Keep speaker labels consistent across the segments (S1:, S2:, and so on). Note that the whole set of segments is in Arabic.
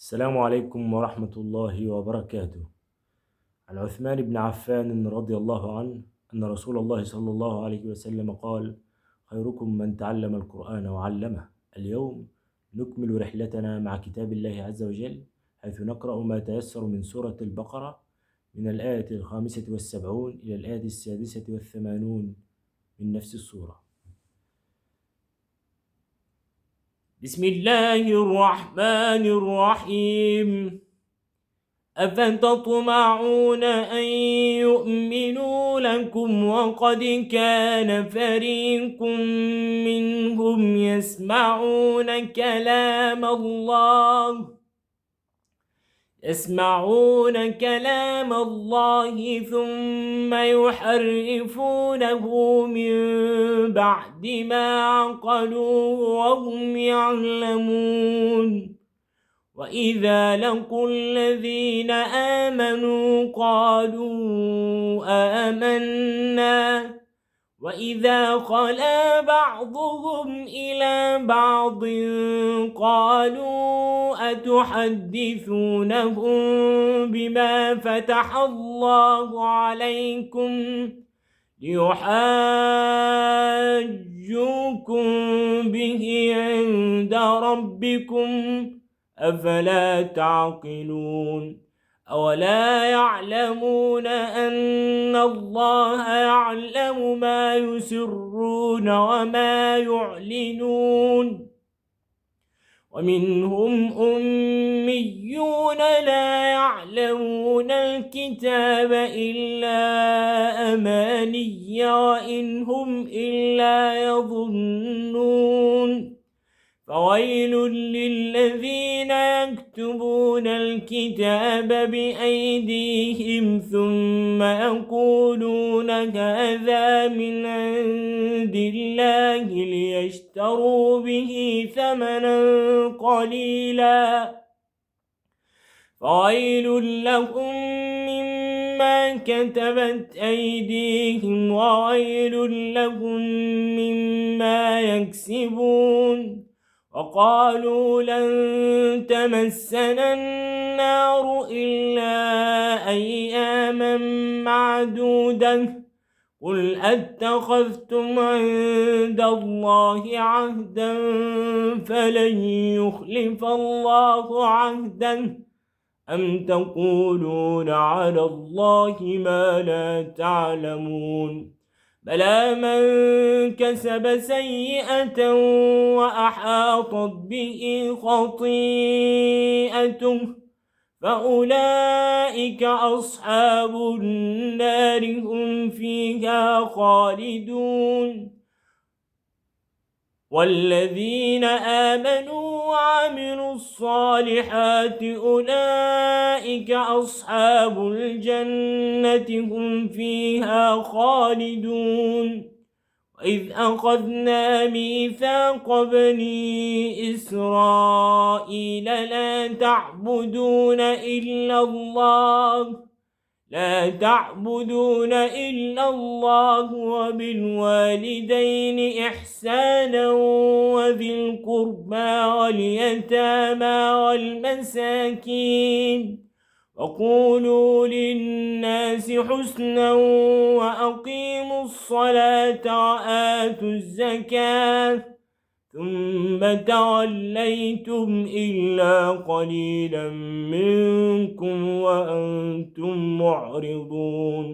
S1: السلام عليكم ورحمة الله وبركاته. عن عثمان بن عفان رضي الله عنه أن رسول الله صلى الله عليه وسلم قال: خيركم من تعلم القرآن وعلمه. اليوم نكمل رحلتنا مع كتاب الله عز وجل، حيث نقرأ ما تيسر من سورة البقرة من الآية 75 إلى الآية 86 من نفس السورة. بسم الله الرحمن الرحيم. أفتطمعون أن يؤمنوا لكم وقد كان فريق منهم يسمعون كلام الله ثم يحرفونه من بعد ما عقلوه وهم يعلمون. وإذا لقوا الذين آمنوا قالوا آمنا، وإذا خلا بعضهم إلى بعض قالوا أتحدثونهم بما فتح الله عليكم ليحاجوكم به عند ربكم أفلا تعقلون. أولا يعلمون أن الله يعلم ما يسرون وما يعلنون. ومنهم أميون لا يعلمون الكتاب إلا أماني وإن هم إلا يظنون. فويل للذين يكتبون الكتاب بأيديهم ثم يقولون هذا من عند الله ليشتروا به ثمنا قليلا. فويل لهم مما كتبت أيديهم وويل لهم مما يكسبون. وقالوا لن تمسنا النار إلا أياما معدودة قل أتخذتم عند الله عهدا فلن يخلف الله عهدا أم تقولون على الله ما لا تعلمون. بلى من كسب سيئة وأحاطت به خطيئته فأولئك أصحاب النار هم فيها خالدون. والذين آمنوا وعملوا الصالحات أولئك أصحاب الجنة هم فيها خالدون. وإذ أخذنا ميثاق بني إسرائيل لا تعبدون إلا الله وبالوالدين إحسانا وذي القربى واليتامى والمساكين وقولوا للناس حسنا وأقيموا الصلاة وآتوا الزكاة ثم توليتم إلا قليلا منكم وأنتم معرضون.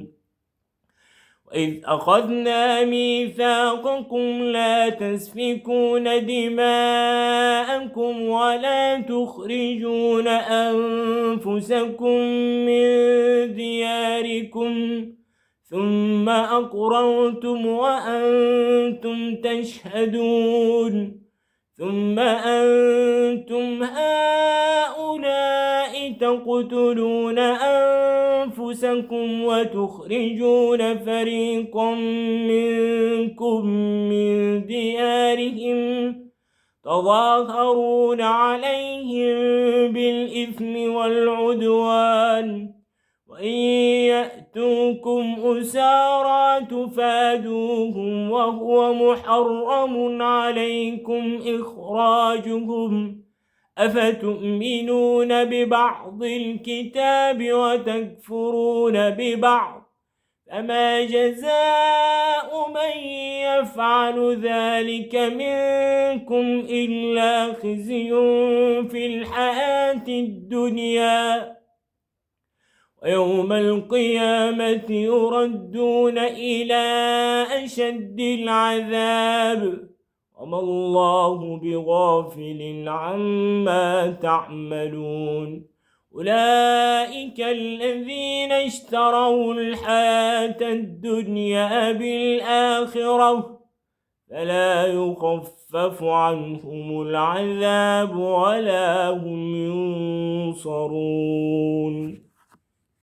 S1: وإذ أخذنا ميثاقكم لا تسفكون دماءكم ولا تخرجون أنفسكم من دياركم ثم أقررتم وأنتم تشهدون. ثم أنتم هؤلاء تقتلون أنفسكم وتخرجون فريقا منكم من ديارهم تظاهرون عليهم بالإثم والعدوان وإن يأتوكم أسارى تفادوهم وهو محرم عليكم إخراجهم أفتؤمنون ببعض الكتاب وتكفرون ببعض فما جزاء من يفعل ذلك منكم إلا خزي في الحياة الدنيا ويوم القيامة يردون إلى أشد العذاب وما الله بغافل عما تعملون أولئك الذين اشتروا الحياة الدنيا بالآخرة فلا يخفف عنهم العذاب ولا هم ينصرون.